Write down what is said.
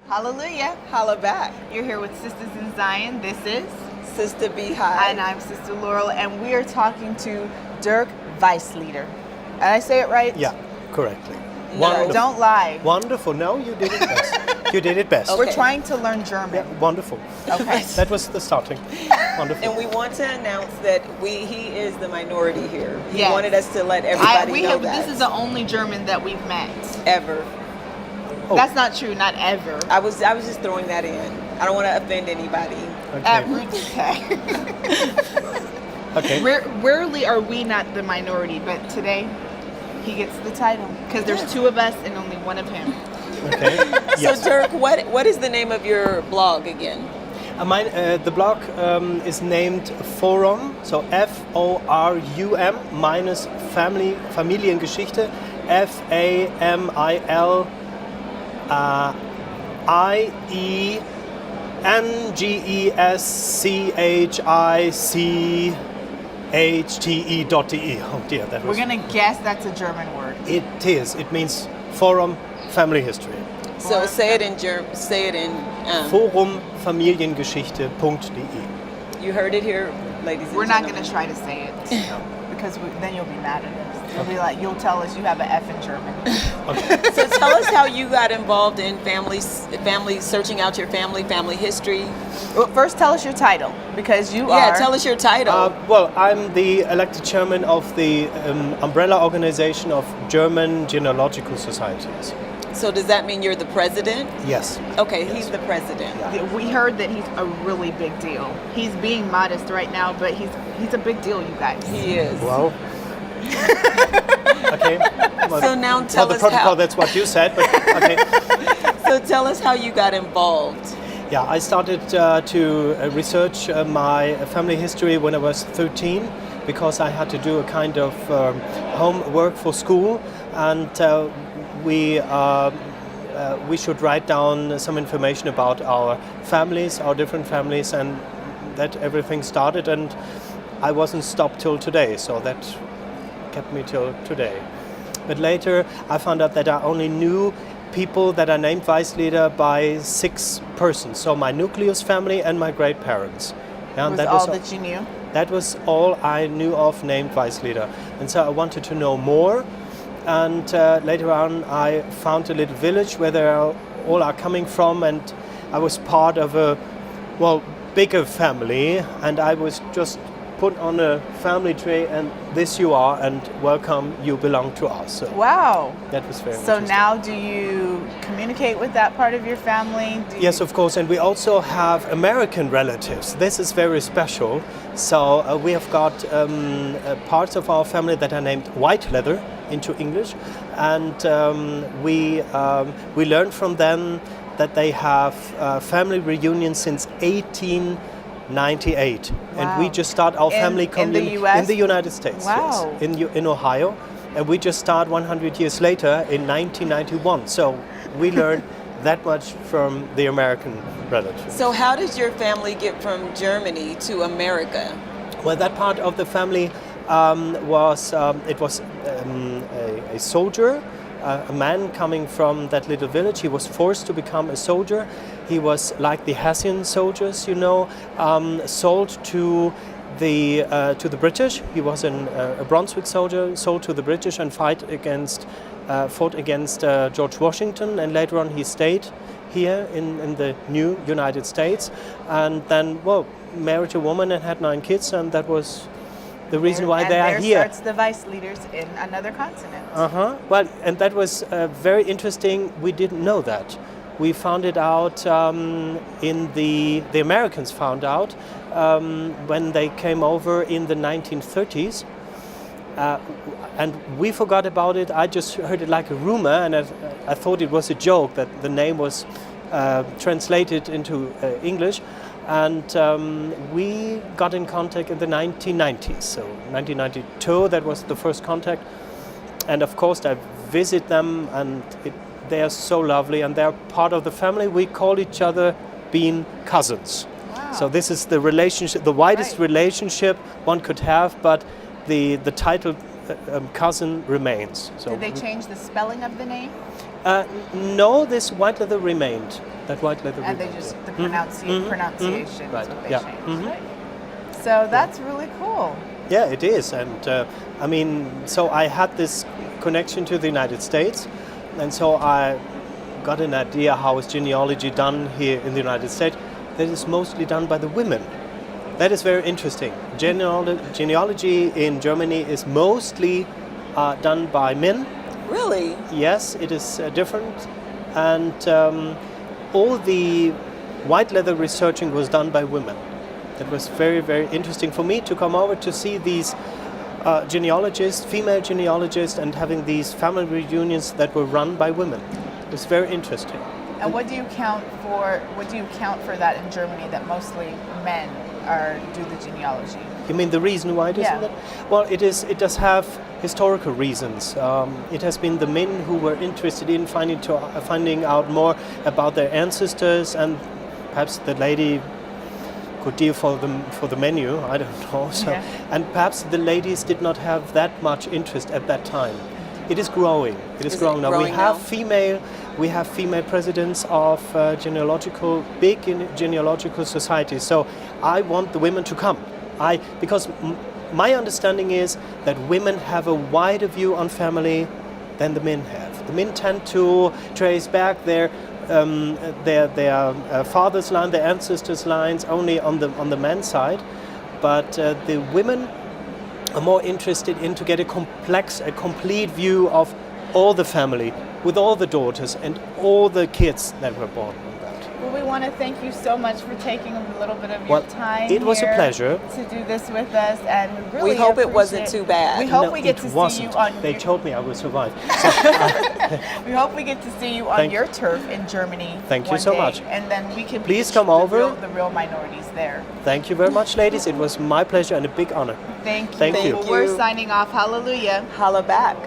Hallelujah. Holla back. You're here with Sistas in Zion. This is Sister Beehive. and I'm Sister Laurel, and we are talking to Dirk Weissleder. Did I say it right? Yeah, correctly. No, Wonderful. Don't lie. Wonderful. No, you did it best. You did it best. Okay. We're trying to learn German. Yeah, wonderful. Okay. That was the starting. Wonderful. And we want to announce that he is the minority here. He Yes. wanted us to let everybody know that. This is the only German that we've met. ever. Oh. That's not true. Not ever. I was just throwing that in. I don't want to offend anybody. At Okay. RottsTech. Okay. Rarely are we not the minority, but today he gets the title because there's two of us and only one of him. Okay. Yes. So Dirk, what is the name of your blog again? The blog is named Forum, so F-O-R-U-M minus Familiengeschichte, FAMILIENGESCHICHTE.de. Oh dear, that We're was... gonna guess that's a German word. It is. It means Forum Family History. So say it in German. Say it in. Forumfamiliengeschichte.de. You heard it here, ladies and We're not gentlemen. gonna try to say it because then you'll be mad at us. You'll be like, you'll tell us you have an F in German. So tell us how you got involved in family searching out your family history. Well, first, tell us your title because you Yeah, are. tell us your title. Well, I'm the elected chairman of the umbrella organization of German genealogical societies. So does that mean you're the president? Yes. Okay, Yes. he's the president. Yeah. We heard that he's a really big deal. He's being modest right now, but he's a big deal, you guys. He is. Well. Okay. Well, So now tell the us protocol, how. that's what you said, but okay. So tell us how you got involved. Yeah, I started to research my family history when I was 13 because I had to do a kind of homework for school, and we should write down some information about our families, our different families, and that everything started, and I wasn't stopped till today, so that kept me till today. But later I found out that I only knew people that are named Weissleder by 6 persons, so my nucleus family and my great parents. Yeah, Was all that you knew? that was all I knew of named Weissleder. And so I wanted to know more. And later on I found a little village where they all are coming from, and I was part of a, bigger family, and I was just put on a family tree, and this you are, and welcome, you belong to us. So Wow. that was very So interesting. now do you communicate with that part of your family? Yes, of course, and we also have American relatives. This is very special. So we have got parts of our family that are named Whiteleather into English, and we learned from them that they have family reunions since 1898, and we Wow. just start our family in the community US? in the United States. Wow. Yes, in Ohio, and we just start 100 years later in 1991. So we learned that much from the American relatives. So how did your family get from Germany to America? Well, that part of the family was a soldier, a man coming from that little village. He was forced to become a soldier. He was like the Hessian soldiers, sold to the British. He was a Brunswick soldier, sold to the British and fought against George Washington. And later on, he stayed here in the new United States, and then married a woman and had 9 kids, and that was the reason why they are there here. starts the Weissleder's in another continent. Well, and that was very interesting. We didn't know that. We found it out the Americans found out when they came over in the 1930s. And we forgot about it. I just heard it like a rumor, and I thought it was a joke that the name was translated into English. And we got in contact in the 1990s. So 1992, that was the first contact. And of course, I visit them, and they are so lovely, and they're part of the family. We call each other being cousins. Wow. So this is the relationship, the widest relationship one could have, but the title cousin remains. So Did they change the spelling of the name? no, this Whiteleather remained. That white leather And they ribbon, just, yeah. the pronunciation is Right, what they yeah. changed, right? So that's really cool. Yeah, it is. And I mean, so I had this connection to the United States, and so I got an idea how is genealogy done here in the United States. That is mostly done by the women. That is very interesting. Genealogy in Germany is mostly done by men. Really? Yes, it is different. And all the white leather researching was done by women. It was very, very interesting for me to come over to see these genealogists, female genealogists, and having these family reunions that were run by women. It was very interesting. And what do you count for? What do you count for that in Germany? That mostly men do the genealogy. You mean the reason why it is Yeah. that? Well, it does have historical reasons. It has been the men who were interested in finding out more about their ancestors, and perhaps the lady could deal for the menu. I don't know. So, Yeah. and perhaps the ladies did not have that much interest at that time. It is growing. It is Is it growing now. growing now? We have female presidents of big genealogical societies. So I want the women to come. Because my understanding is that women have a wider view on family than the men have. The men tend to trace back their father's line, their ancestors' lines only on the men's side, but the women are more interested in to get a complete view of all the family, with all the daughters and all the kids that were born on that. Well, we want to thank you so much for taking a little bit of your time. It was a here pleasure. to do this with us, and we really We hope it wasn't appreciate- too bad. We hope No, we get it to wasn't. see you on. They told me I will survive. So, We hope we get to see you on Thank- your turf in Germany. Thank you one so day, much. And then we can Please reach come over. the real minorities there. thank you very much, ladies. It was my pleasure and a big honor. Thank you. Thank you. Well, we're signing off. Hallelujah. Holla back.